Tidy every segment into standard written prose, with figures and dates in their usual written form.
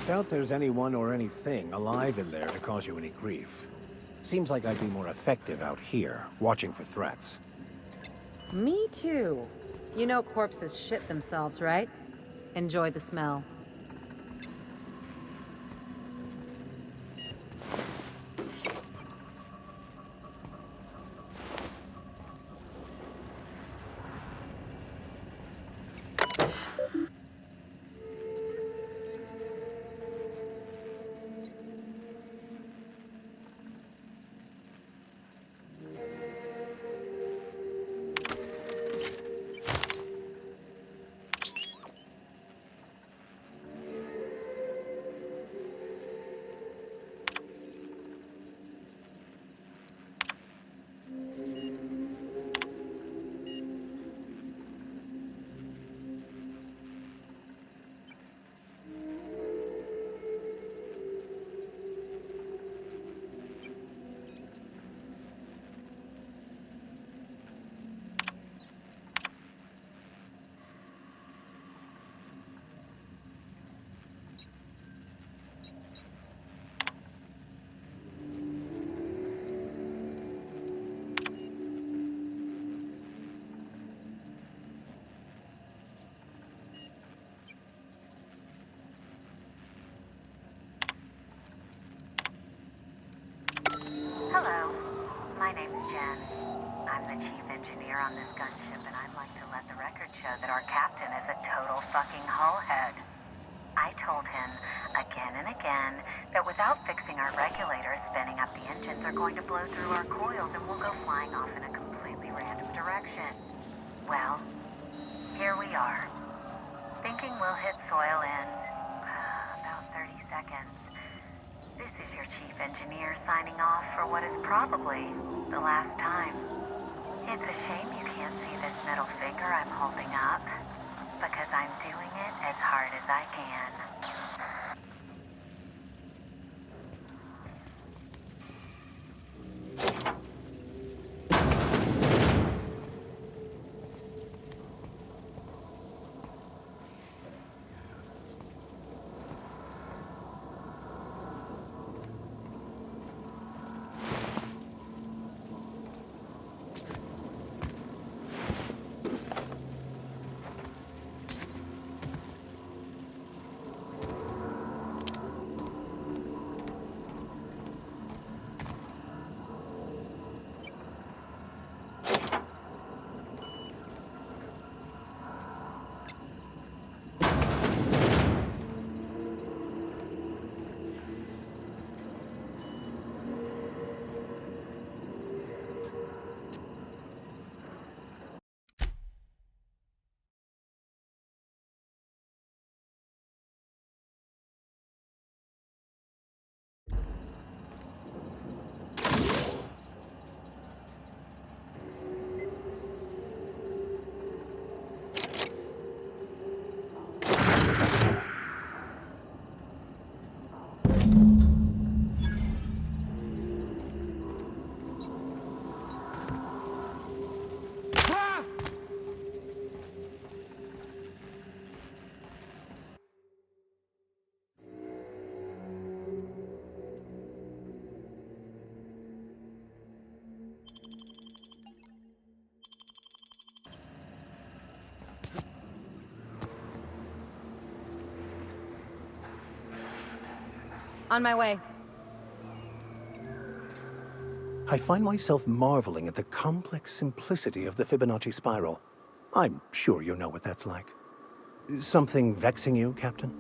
Doubt there's anyone or anything alive in there to cause you any grief. Seems like I'd be more effective out here, watching for threats. Me too. You know corpses shit themselves, right? Enjoy the smell. Hello, my name's Jen. I'm the chief engineer on this gunship, and I'd like to let the record show that our captain is a total fucking hullhead. I told him again and again that without fixing our regulators, spinning up the engines are going to blow through our coils and we'll go flying off in a completely random direction. Well, here we are, thinking we'll hit soil in about 30 seconds. This is your chief engineer signing off for what is probably the last time. It's a shame you can't see this middle finger I'm holding up, because I'm doing it as hard as I can. On my way. I find myself marveling at the complex simplicity of the Fibonacci spiral. I'm sure you know what that's like. Something vexing you, Captain?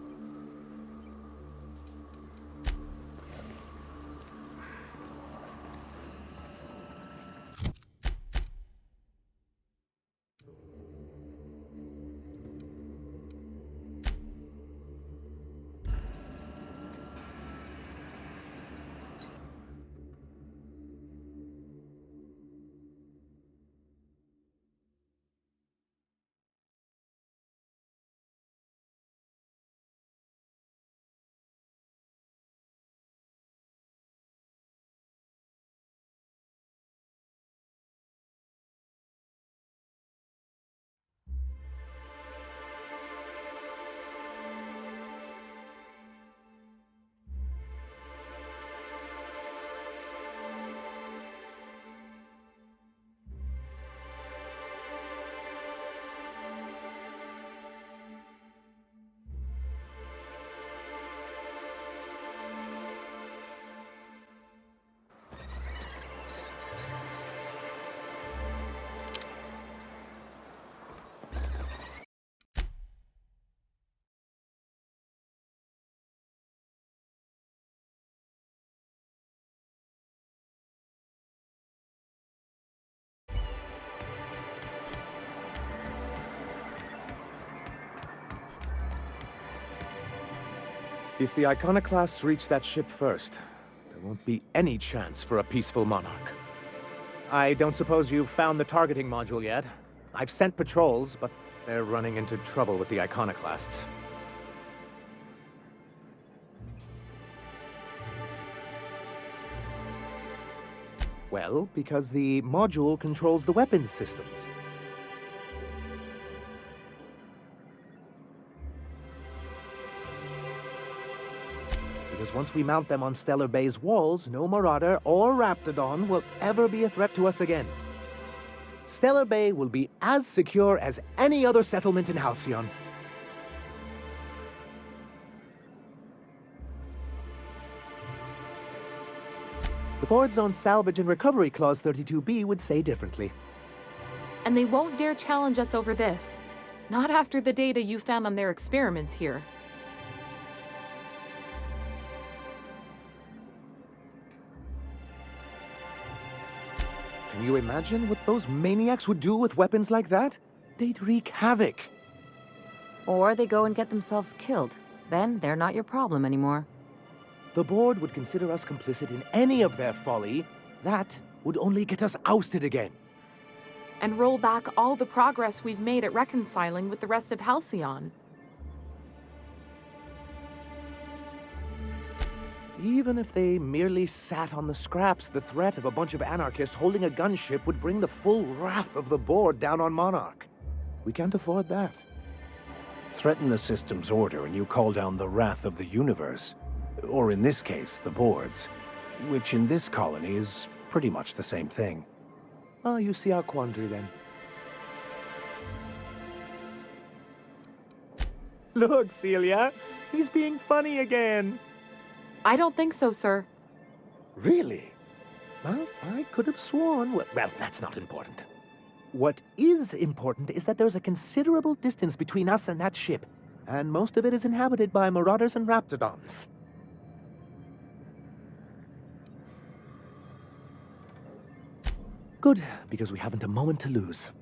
If the iconoclasts reach that ship first, there won't be any chance for a peaceful monarch. I don't suppose you've found the targeting module yet? I've sent patrols, but they're running into trouble with the iconoclasts. Well, because the module controls the weapons systems. Because once we mount them on Stellar Bay's walls, no Marauder or Raptidon will ever be a threat to us again. Stellar Bay will be as secure as any other settlement in Halcyon. The board's own Salvage and Recovery Clause 32B would say differently. And they won't dare challenge us over this. Not after the data you found on their experiments here. Can you imagine what those maniacs would do with weapons like that? They'd wreak havoc. Or they go and get themselves killed. Then they're not your problem anymore. The board would consider us complicit in any of their folly. That would only get us ousted again. And roll back all the progress we've made at reconciling with the rest of Halcyon. Even if they merely sat on the scraps, the threat of a bunch of anarchists holding a gunship would bring the full wrath of the board down on Monarch. We can't afford that. Threaten the system's order and you call down the wrath of the universe. Or in this case, the board's. Which in this colony is pretty much the same thing. Oh, you see our quandary then. Look, Celia, he's being funny again. I don't think so, sir. Really? Well, I could have sworn... Well, that's not important. What is important is that there's a considerable distance between us and that ship, and most of it is inhabited by Marauders and Raptidons. Good, because we haven't a moment to lose.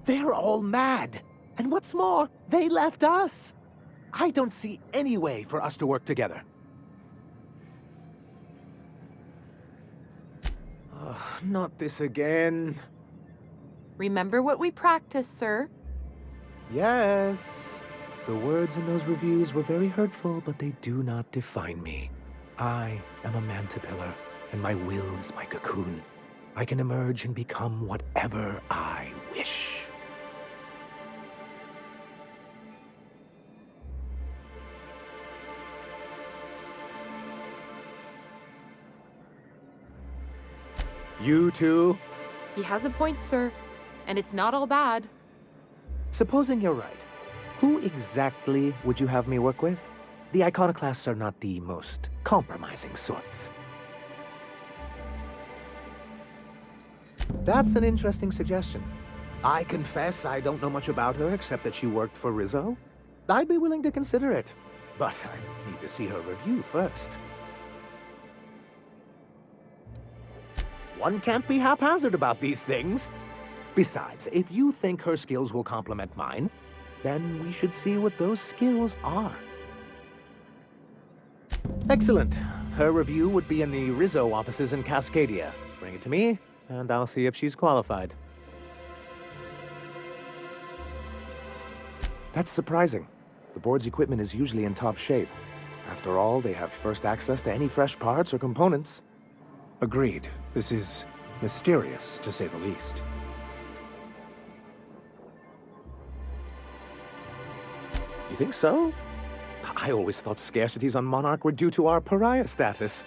They're all mad! And what's more, they left us! I don't see any way for us to work together. Not this again. Remember what we practiced, sir. Yes. The words in those reviews were very hurtful, but they do not define me. I am a mantipillar, and my will is my cocoon. I can emerge and become whatever I wish. You too? He has a point, sir. And it's not all bad. Supposing you're right, who exactly would you have me work with? The iconoclasts are not the most compromising sorts. That's an interesting suggestion. I confess I don't know much about her except that she worked for Rizzo. I'd be willing to consider it, but I need to see her review first. One can't be haphazard about these things. Besides, if you think her skills will complement mine, then we should see what those skills are. Excellent. Her review would be in the Rizzo offices in Cascadia. Bring it to me, and I'll see if she's qualified. That's surprising. The board's equipment is usually in top shape. After all, they have first access to any fresh parts or components. Agreed. This is mysterious, to say the least. You think so? I always thought scarcities on Monarch were due to our pariah status.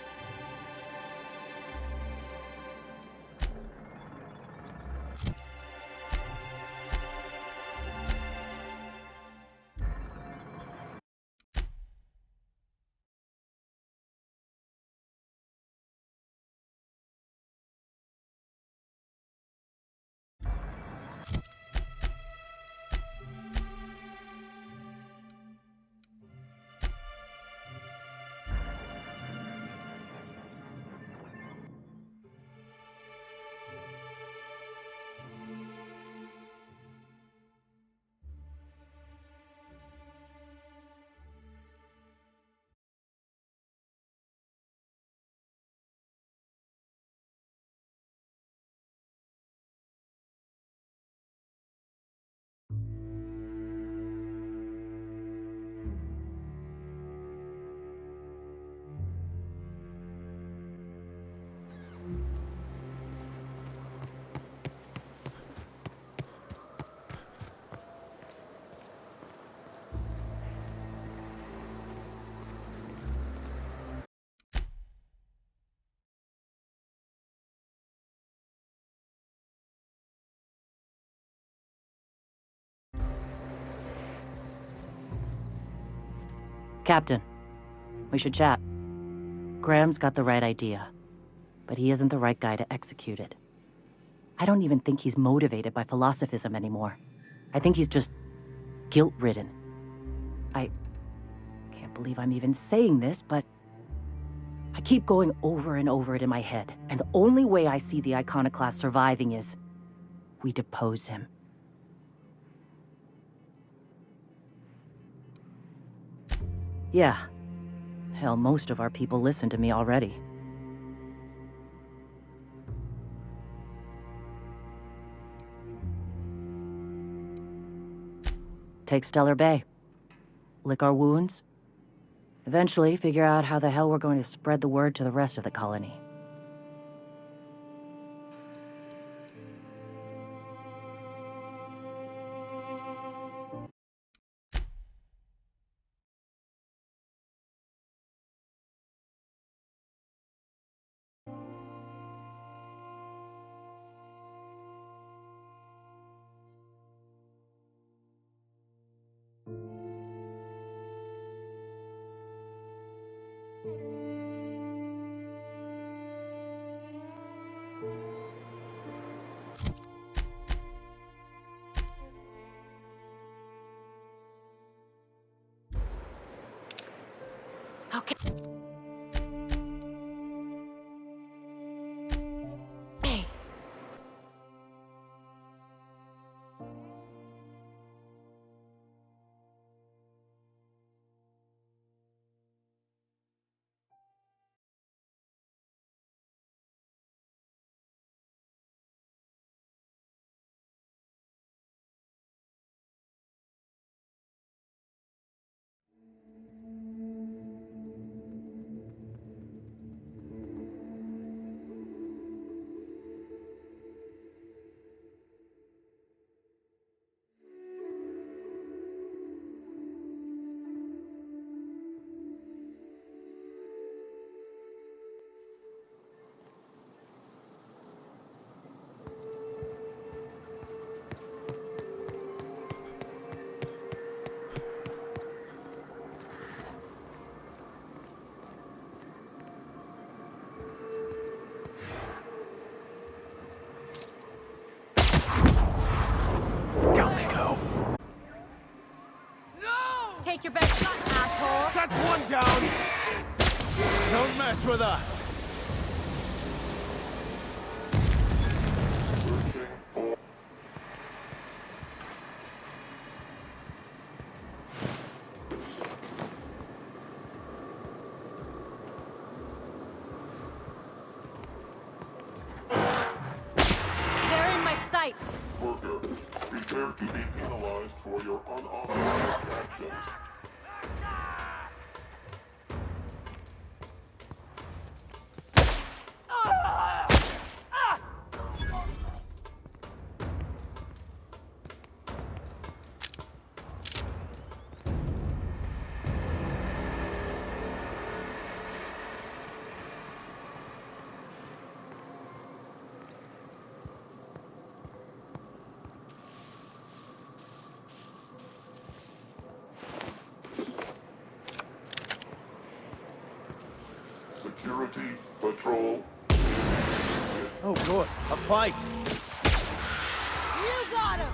Captain, we should chat. Graham's got the right idea, but he isn't the right guy to execute it. I don't even think he's motivated by philosophism anymore. I think he's just guilt-ridden. I can't believe I'm even saying this, but I keep going over and over it in my head, and the only way I see the Iconoclast surviving is we depose him. Yeah. Hell, most of our people listen to me already. Take Stellar Bay. Lick our wounds. Eventually, figure out how the hell we're going to spread the word to the rest of the colony. Okay. Down they go. Take your best shot, asshole! That's one down! Don't mess with us! They're in my sights! Worker, prepare to be penalized for your unauthorized actions. Security, patrol. Oh good, a fight! You got him!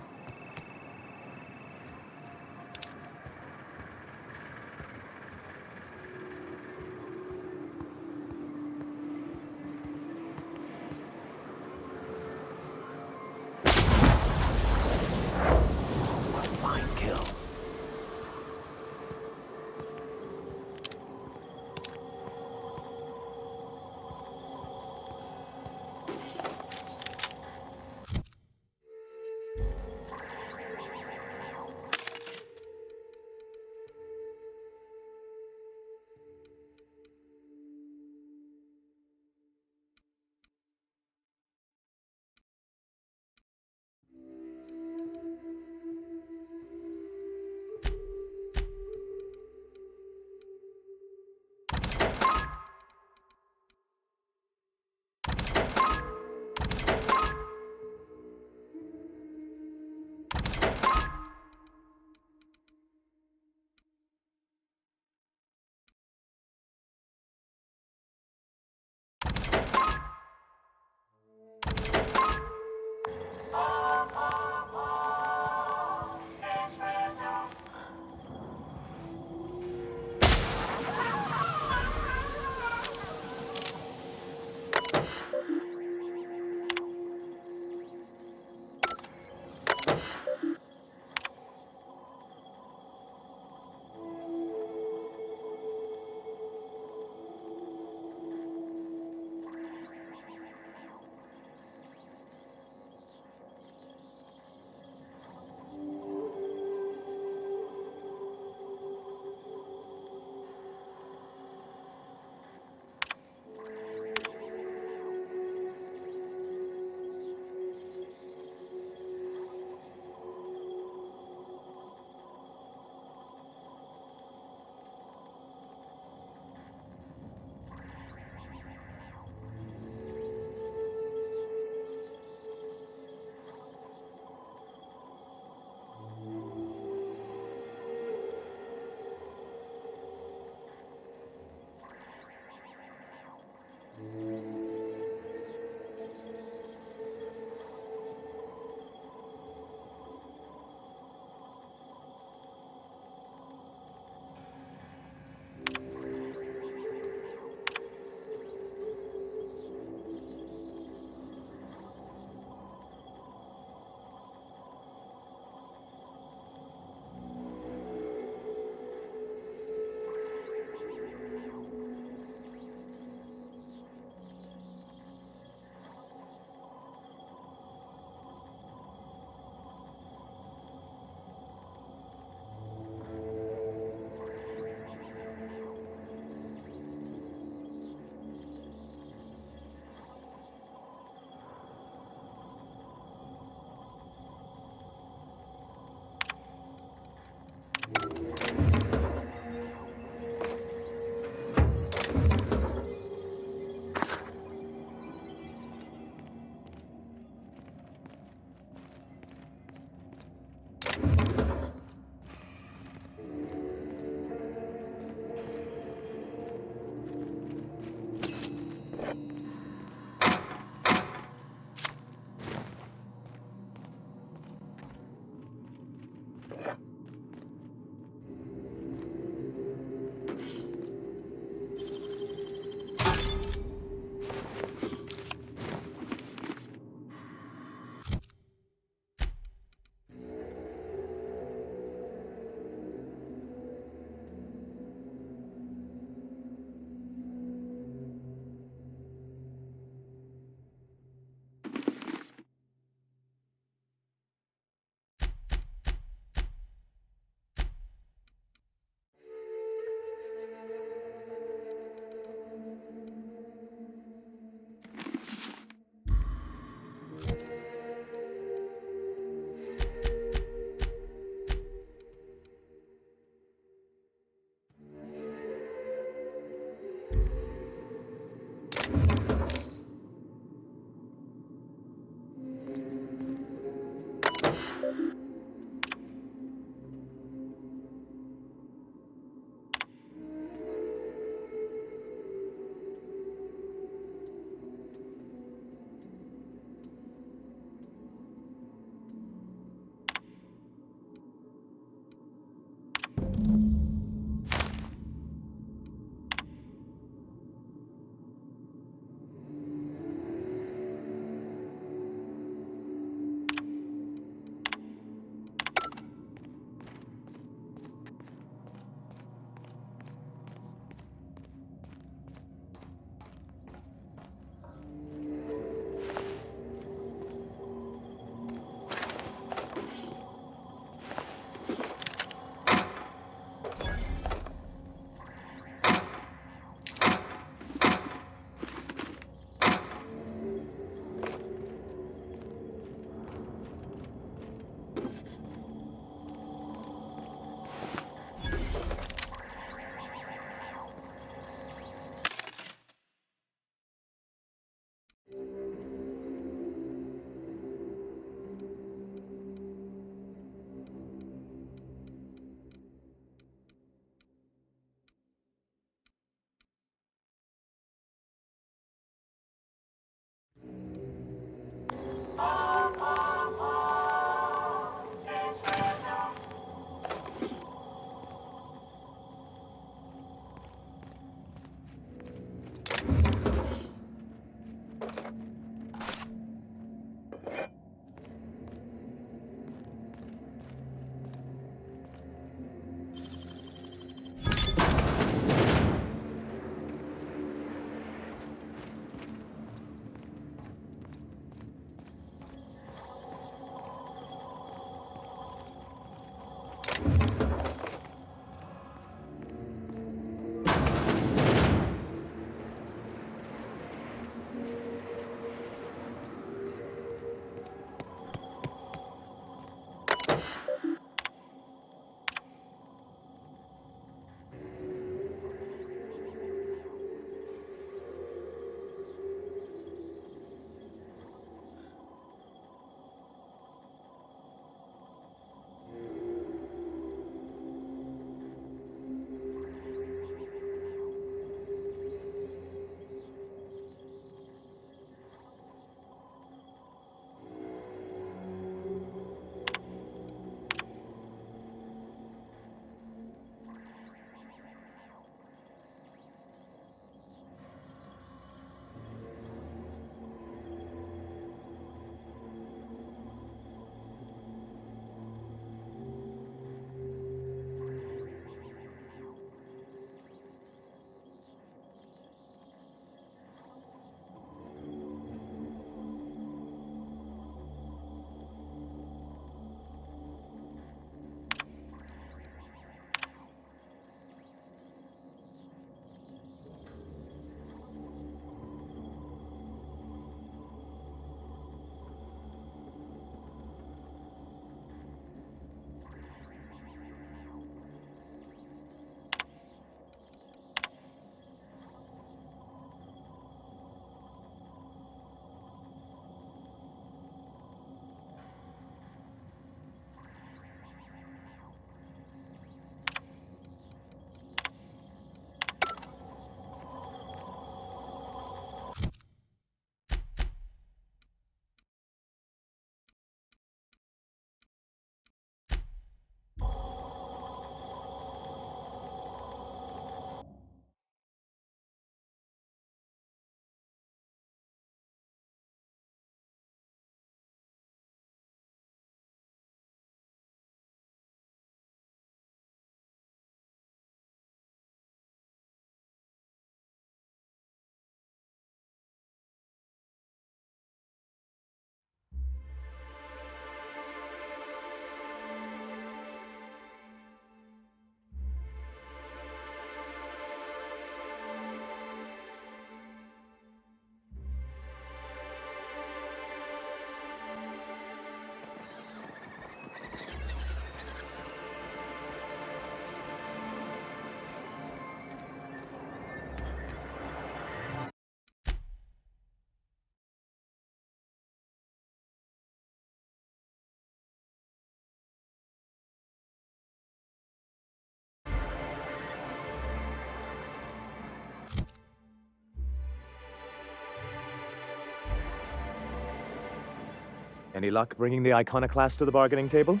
Any luck bringing the iconoclast to the bargaining table?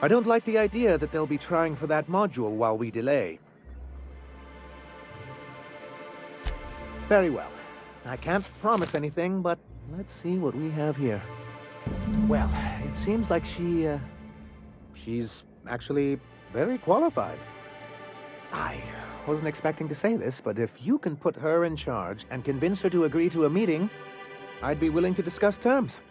I don't like the idea that they'll be trying for that module while we delay. Very well. I can't promise anything, but let's see what we have here. Well, it seems like she's actually very qualified. I wasn't expecting to say this, but if you can put her in charge and convince her to agree to a meeting, I'd be willing to discuss terms.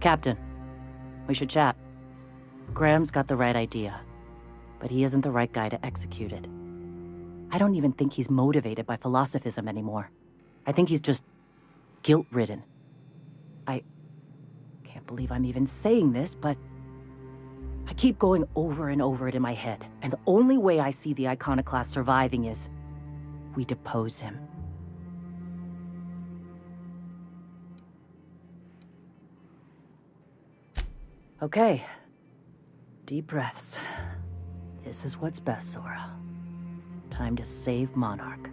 Captain, we should chat. Graham's got the right idea, but he isn't the right guy to execute it. I don't even think he's motivated by philosophism anymore. I think he's just guilt-ridden. I can't believe I'm even saying this, but I keep going over and over it in my head, and the only way I see the iconoclast surviving is we depose him. Okay. Deep breaths. This is what's best, Sora. Time to save Monarch.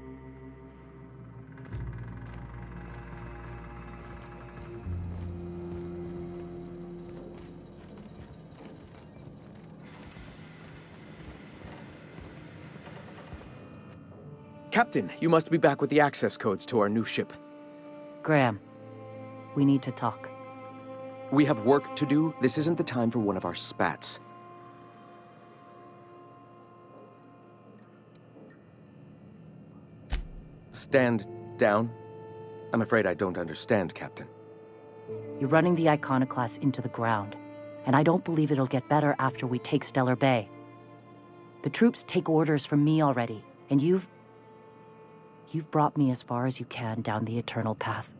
Captain, you must be back with the access codes to our new ship. Graham, we need to talk. We have work to do. This isn't the time for one of our spats. Stand down. I'm afraid I don't understand, Captain. You're running the iconoclast into the ground, and I don't believe it'll get better after we take Stellar Bay. The troops take orders from me already, and you've brought me as far as you can down the eternal path.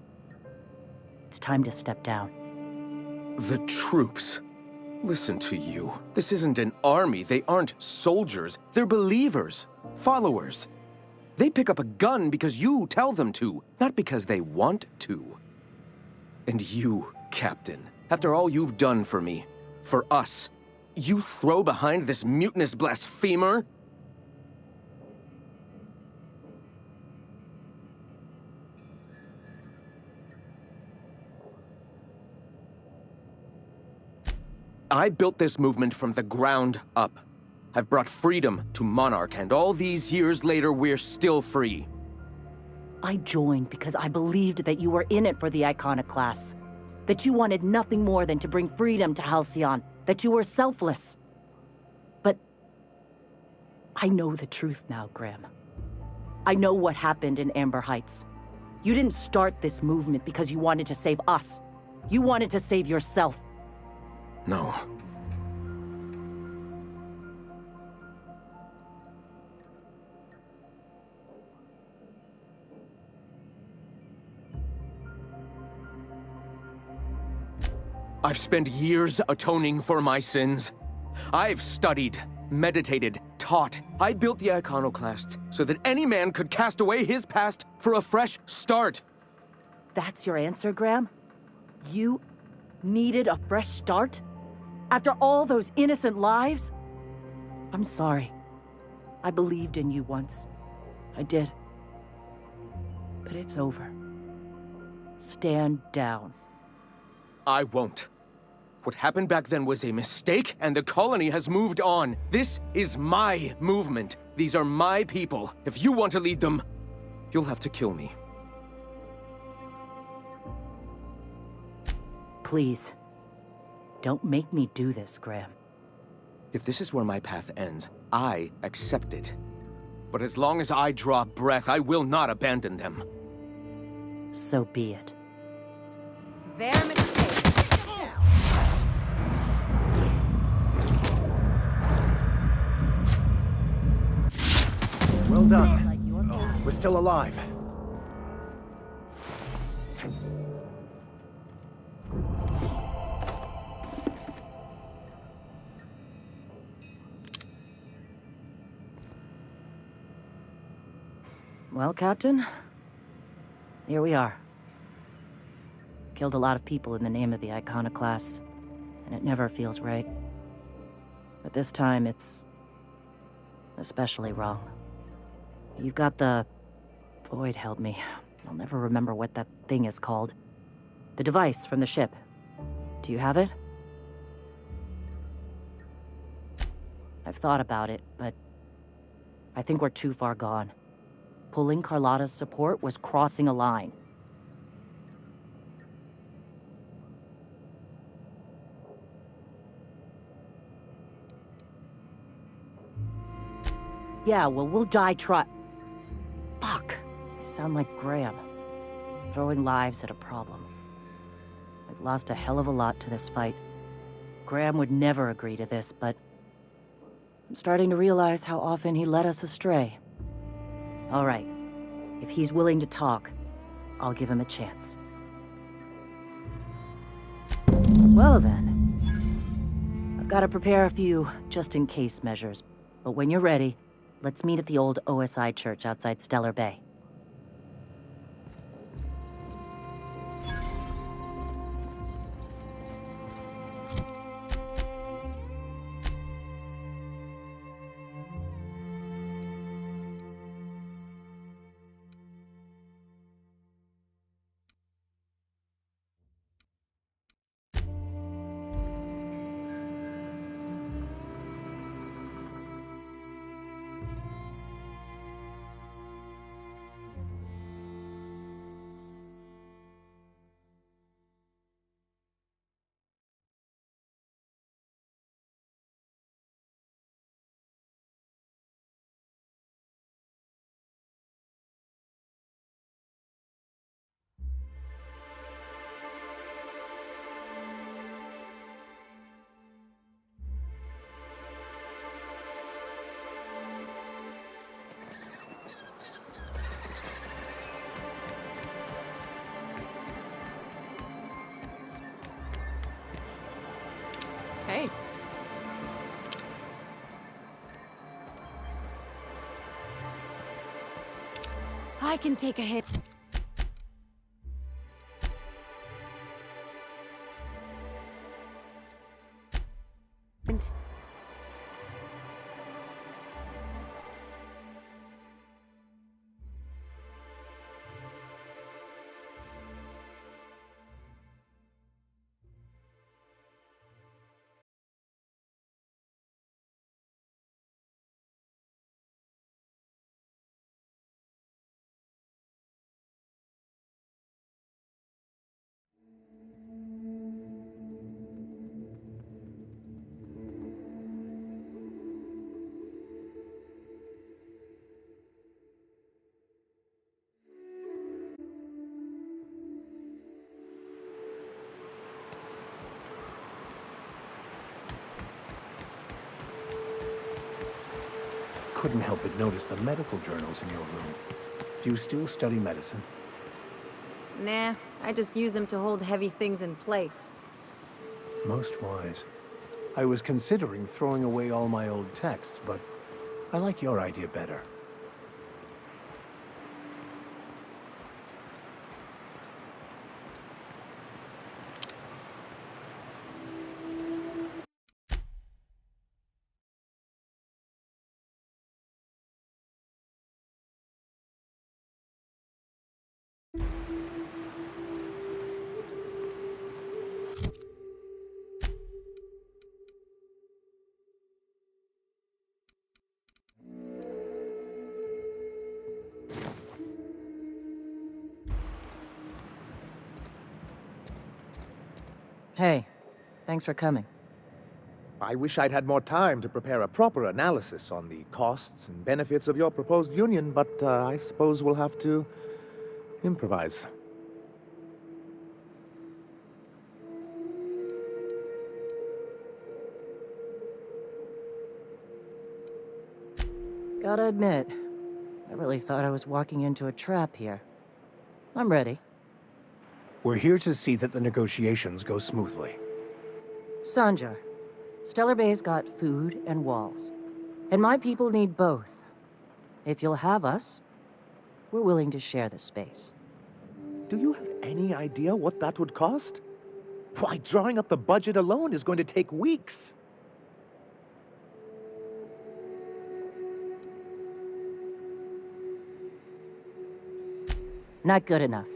It's time to step down. The troops. Listen to you. This isn't an army. They aren't soldiers. They're believers. Followers. They pick up a gun because you tell them to, not because they want to. And you, Captain, after all you've done for me, for us, you throw behind this mutinous blasphemer? I built this movement from the ground up. I've brought freedom to Monarch, and all these years later, we're still free. I joined because I believed that you were in it for the iconoclasts. That you wanted nothing more than to bring freedom to Halcyon. That you were selfless. But I know the truth now, Graham. I know what happened in Amber Heights. You didn't start this movement because you wanted to save us. You wanted to save yourself. No. I've spent years atoning for my sins. I've studied, meditated, taught. I built the iconoclast so that any man could cast away his past for a fresh start. That's your answer, Graham? You needed a fresh start? After all those innocent lives? I'm sorry. I believed in you once. I did. But it's over. Stand down. I won't. What happened back then was a mistake, and the colony has moved on. This is my movement. These are my people. If you want to lead them, You'll have to kill me. Please. Don't make me do this, Graham. If this is where my path ends, I accept it. But as long as I draw breath, I will not abandon them. So be it. Their mistake. Well done. We're still alive. Well, Captain, here we are. Killed a lot of people in the name of the Iconoclasts, and it never feels right. But this time, it's especially wrong. You've got the... Void help me. I'll never remember what that thing is called. The device from the ship. Do you have it? I've thought about it, but I think we're too far gone. Pulling Carlotta's support was crossing a line. Yeah, well, we'll die Fuck. I sound like Graham. Throwing lives at a problem. I've lost a hell of a lot to this fight. Graham would never agree to this, but I'm starting to realize how often he led us astray. All right. If he's willing to talk, I'll give him a chance. Well then. I've got to prepare a few just-in-case measures, but when you're ready, let's meet at the old OSI church outside Stellar Bay. Hey. I can take a hit. Couldn't help but notice the medical journals in your room. Do you still study medicine? Nah, I just use them to hold heavy things in place. Most wise. I was considering throwing away all my old texts, but I like your idea better. Hey, thanks for coming. I wish I'd had more time to prepare a proper analysis on the costs and benefits of your proposed union, but I suppose we'll have to improvise. Gotta admit, I really thought I was walking into a trap here. I'm ready. We're here to see that the negotiations go smoothly. Sanjar, Stellar Bay's got food and walls. And my people need both. If you'll have us, we're willing to share the space. Do you have any idea what that would cost? Why, drawing up the budget alone is going to take weeks. Not good enough.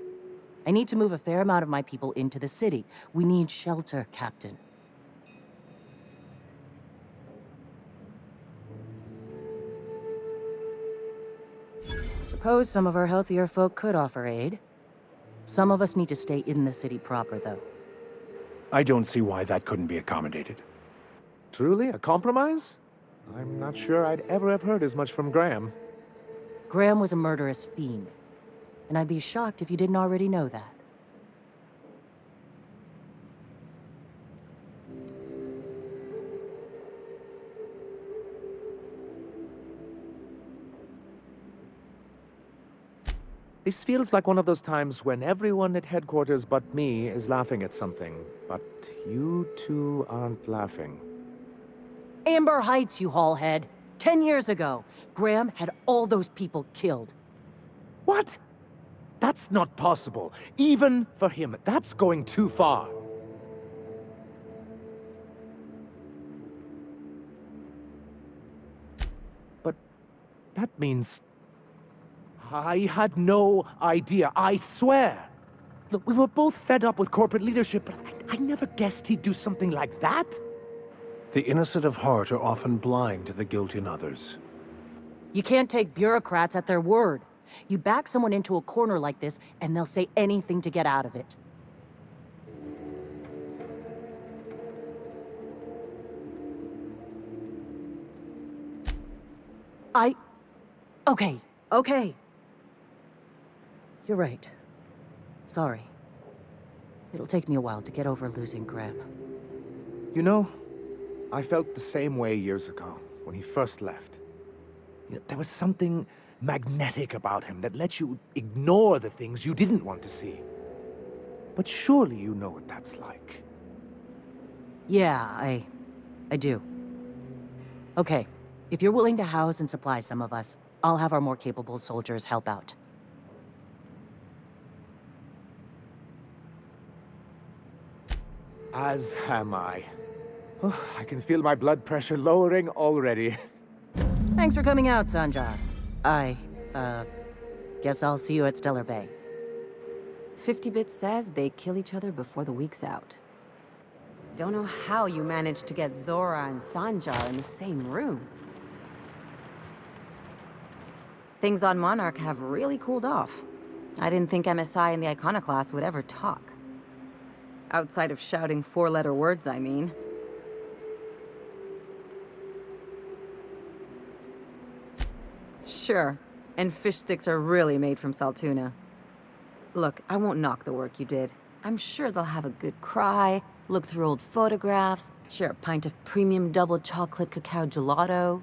I need to move a fair amount of my people into the city. We need shelter, Captain. Suppose some of our healthier folk could offer aid. Some of us need to stay in the city proper, though. I don't see why that couldn't be accommodated. Truly, a compromise? I'm not sure I'd ever have heard as much from Graham. Graham was a murderous fiend, and I'd be shocked if you didn't already know that. This feels like one of those times when everyone at headquarters but me is laughing at something, but you two aren't laughing. Amber Heights, you haulhead. 10 years ago, Graham had all those people killed. What? That's not possible. Even for him, that's going too far. But that means I had no idea, I swear. Look, we were both fed up with corporate leadership, but I never guessed he'd do something like that. The innocent of heart are often blind to the guilt in others. You can't take bureaucrats at their word. You back someone into a corner like this, and they'll say anything to get out of it. Okay. You're right. Sorry. It'll take me a while to get over losing Graham. You know, I felt the same way years ago, when he first left. You know, there was something magnetic about him that let you ignore the things you didn't want to see. But surely you know what that's like. Yeah, I do. Okay, if you're willing to house and supply some of us, I'll have our more capable soldiers help out. As am I. Oh, I can feel my blood pressure lowering already. Thanks for coming out, Sanjar. Guess I'll see you at Stellar Bay. 50-Bit says they kill each other before the week's out. Don't know how you managed to get Zora and Sanjar in the same room. Things on Monarch have really cooled off. I didn't think MSI and the Iconoclast would ever talk. Outside of shouting four-letter words, I mean. Sure, and fish sticks are really made from Saltuna. Look, I won't knock the work you did. I'm sure they'll have a good cry, look through old photographs, share a pint of premium double chocolate cacao gelato.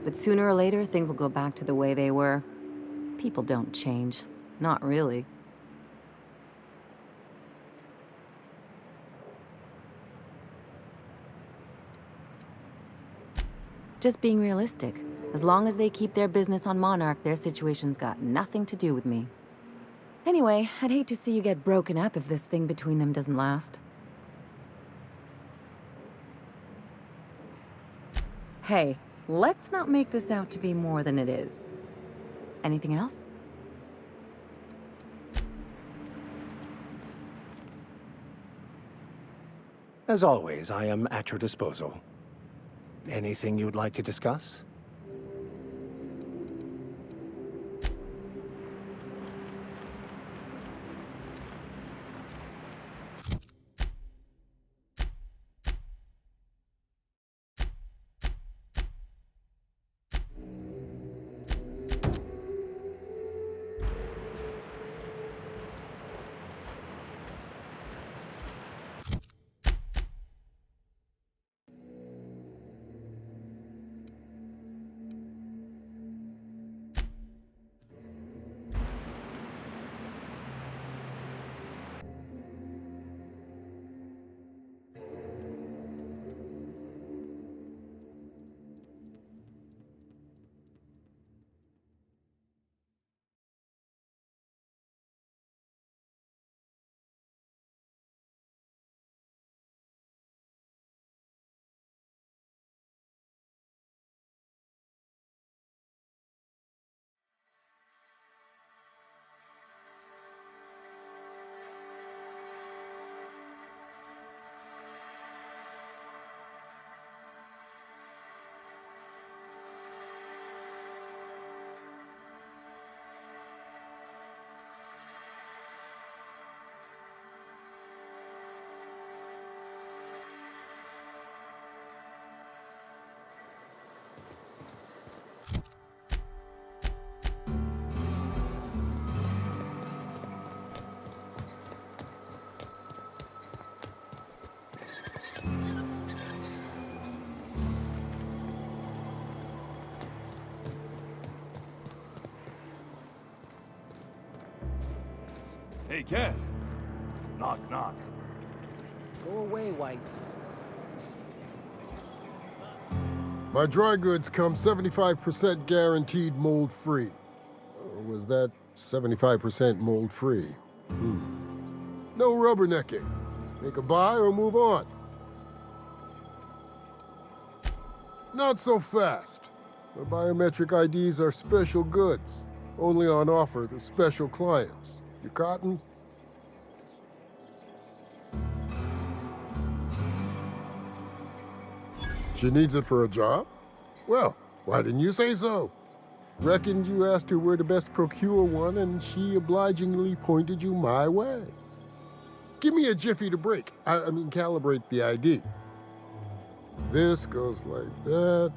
But sooner or later, things will go back to the way they were. People don't change. Not really. Just being realistic. As long as they keep their business on Monarch, their situation's got nothing to do with me. Anyway, I'd hate to see you get broken up if this thing between them doesn't last. Hey, let's not make this out to be more than it is. Anything else? As always, I am at your disposal. Anything you'd like to discuss? Hey, Cass. Knock, knock. Go away, White. My dry goods come 75% guaranteed mold-free. Or was that 75% mold-free? No rubbernecking. Make a buy or move on. Not so fast. The biometric IDs are special goods. Only on offer to special clients. You cotton? She needs it for a job? Well, why didn't you say so? Reckoned you asked her where to best procure one, and she obligingly pointed you my way. Give me a jiffy to break. I mean, calibrate the ID. This goes like that.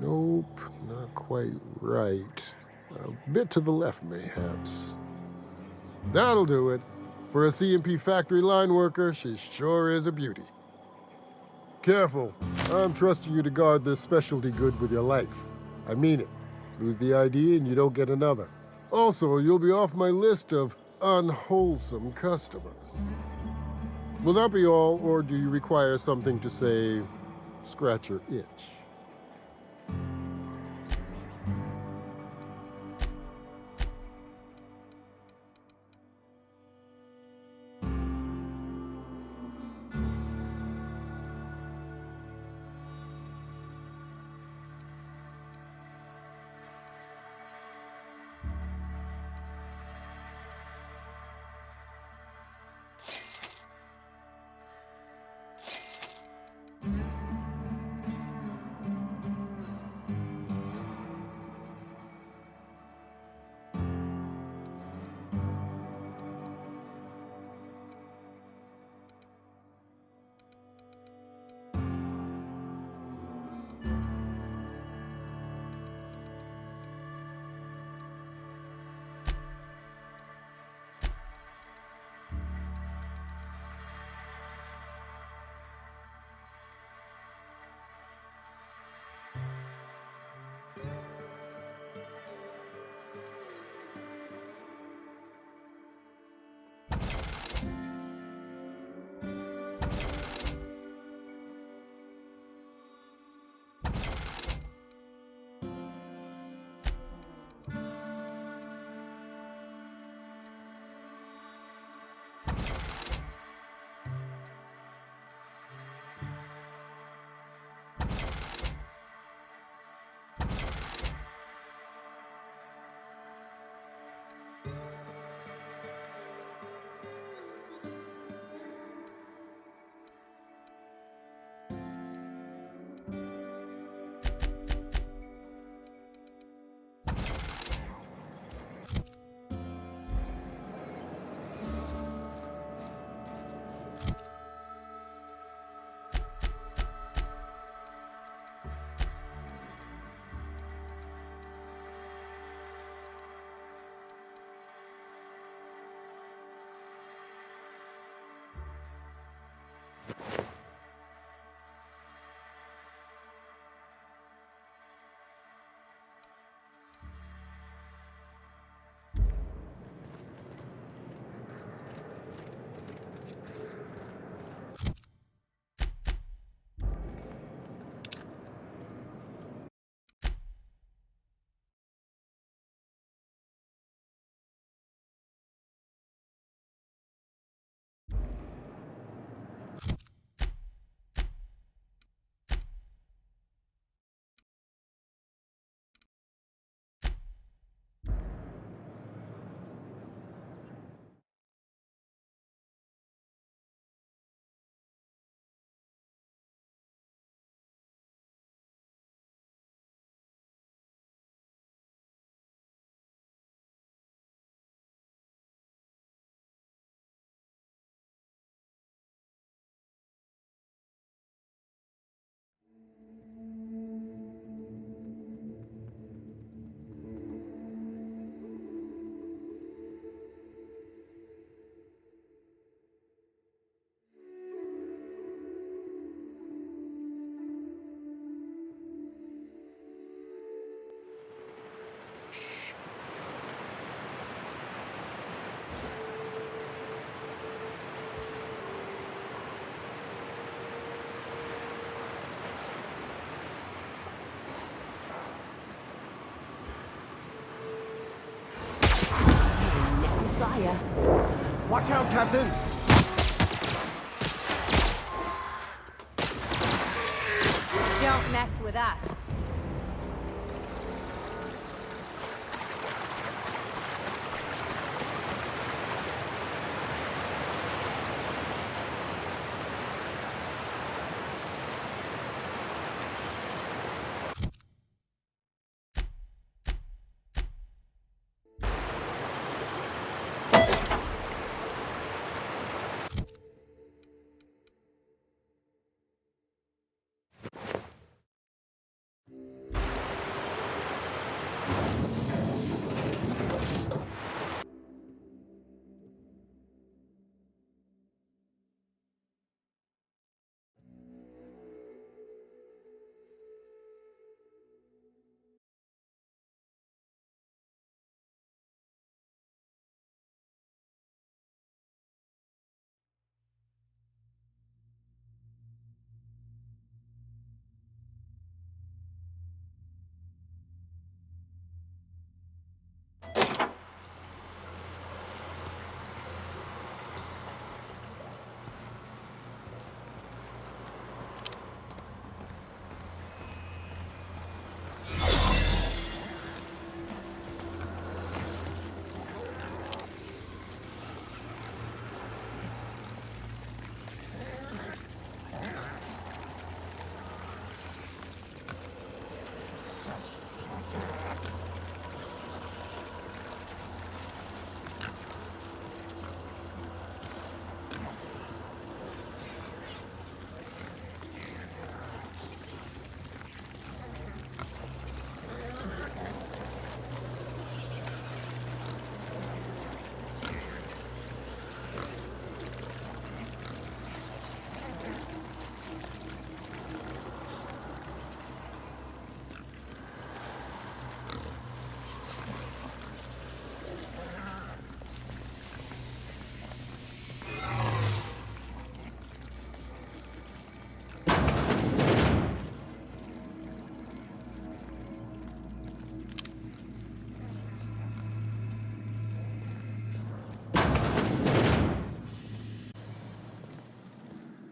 Nope, not quite right. A bit to the left, mayhaps. That'll do it. For a CMP factory line worker, she sure is a beauty. Careful. I'm trusting you to guard this specialty good with your life. I mean it. Lose the ID and you don't get another. Also, you'll be off my list of unwholesome customers. Will that be all, or do you require something to say, scratch your itch? ya. Watch out, Captain! Don't mess with us.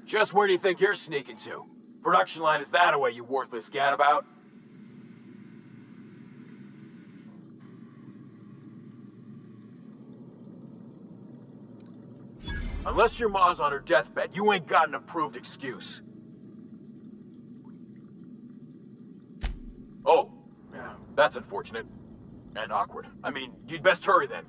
Just where do you think you're sneaking to? Production line is that away, you worthless gadabout? Unless your ma's on her deathbed, you ain't got an approved excuse. Oh, yeah, that's unfortunate. And awkward. I mean, you'd best hurry then.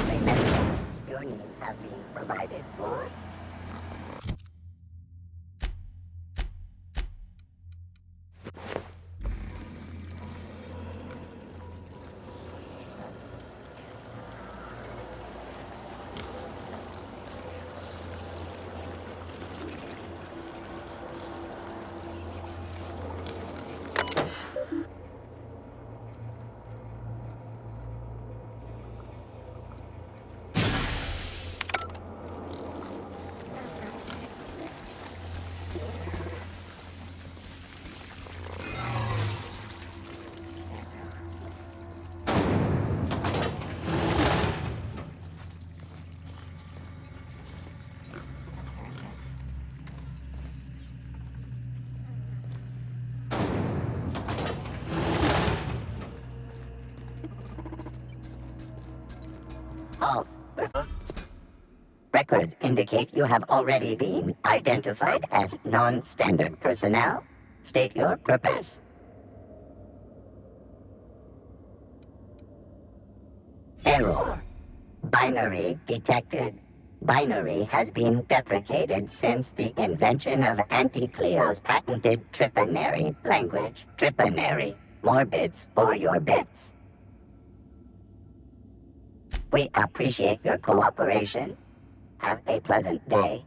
Remember, your needs have been provided for. Oh. Records indicate you have already been identified as non-standard personnel. State your purpose. Error. Binary detected. Binary has been deprecated since the invention of Anti-Cleo's patented Tripanary language. Tripanary. More bits for your bits. We appreciate your cooperation. Have a pleasant day.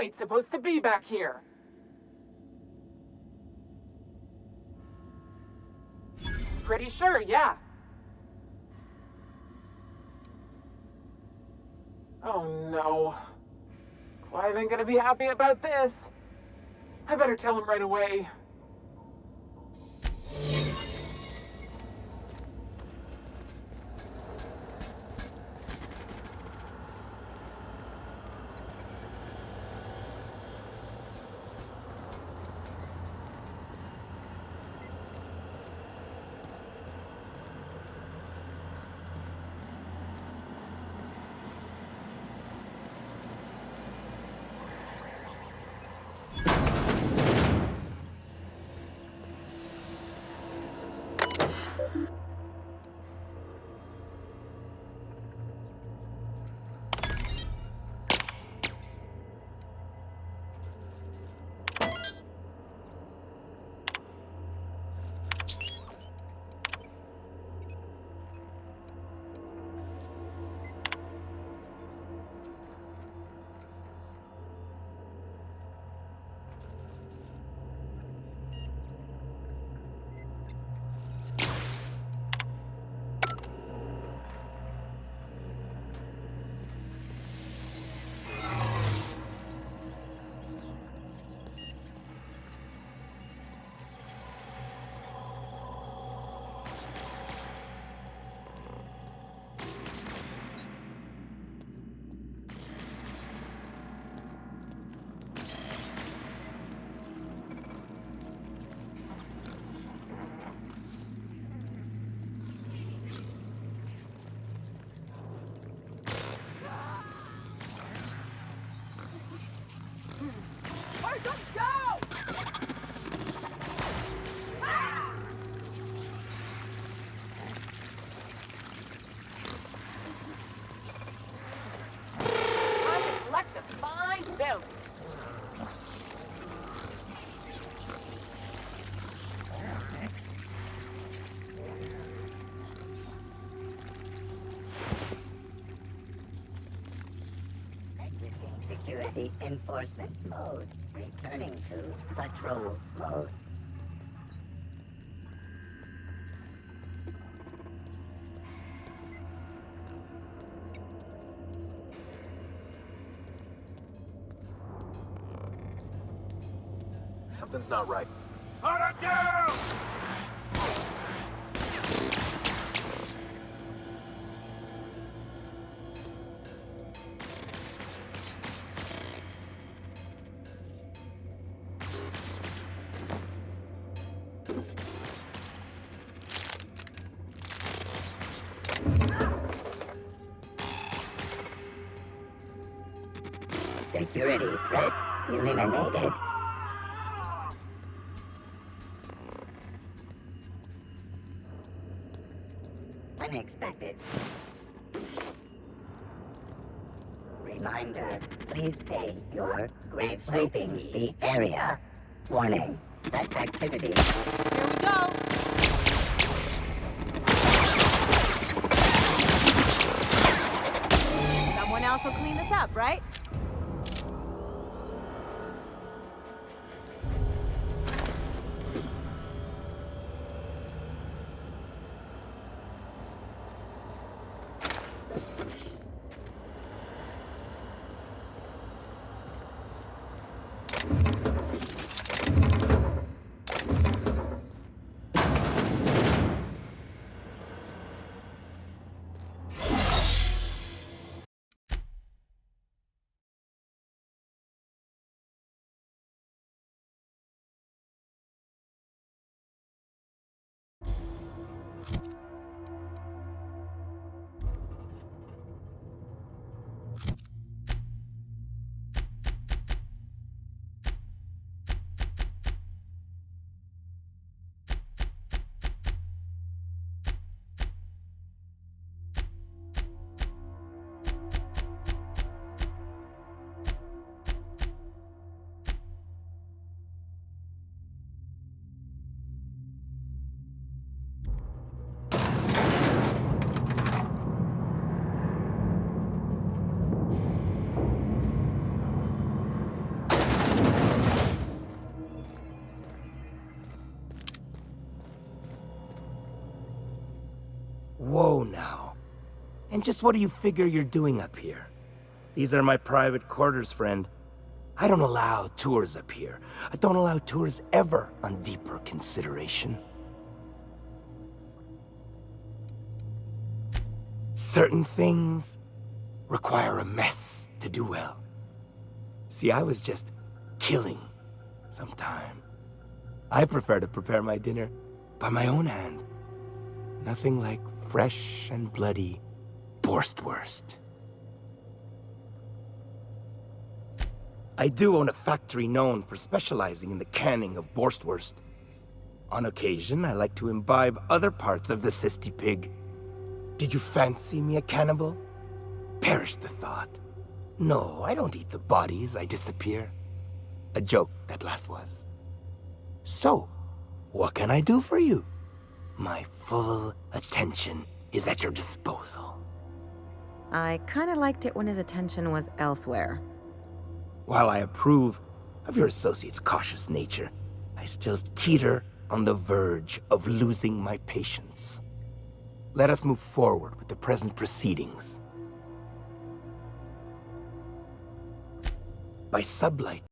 ain't supposed to be back here. Pretty sure, yeah. Oh no. Clive ain't gonna be happy about this. I better tell him right away. Security enforcement mode. Returning to patrol mode. Something's not right. Order down! Security threat eliminated. Unexpected. Reminder, please pay your grave sweeping the area. Warning, that activity. Here we go. Someone else will clean this up, right? Whoa now. And just what do you figure you're doing up here? These are my private quarters, friend. I don't allow tours up here. I don't allow tours ever on deeper consideration. Certain things require a mess to do well. See, I was just killing some time. I prefer to prepare my dinner by my own hand. Nothing like fresh and bloody Borstwurst. I do own a factory known for specializing in the canning of Borstwurst. On occasion, I like to imbibe other parts of the cysty pig. Did you fancy me a cannibal? Perish the thought. No, I don't eat the bodies, I disappear. A joke, that last was. So, what can I do for you? My full attention is at your disposal. I kinda liked it when his attention was elsewhere. While I approve of your associate's cautious nature, I still teeter on the verge of losing my patience. Let us move forward with the present proceedings. By sublight,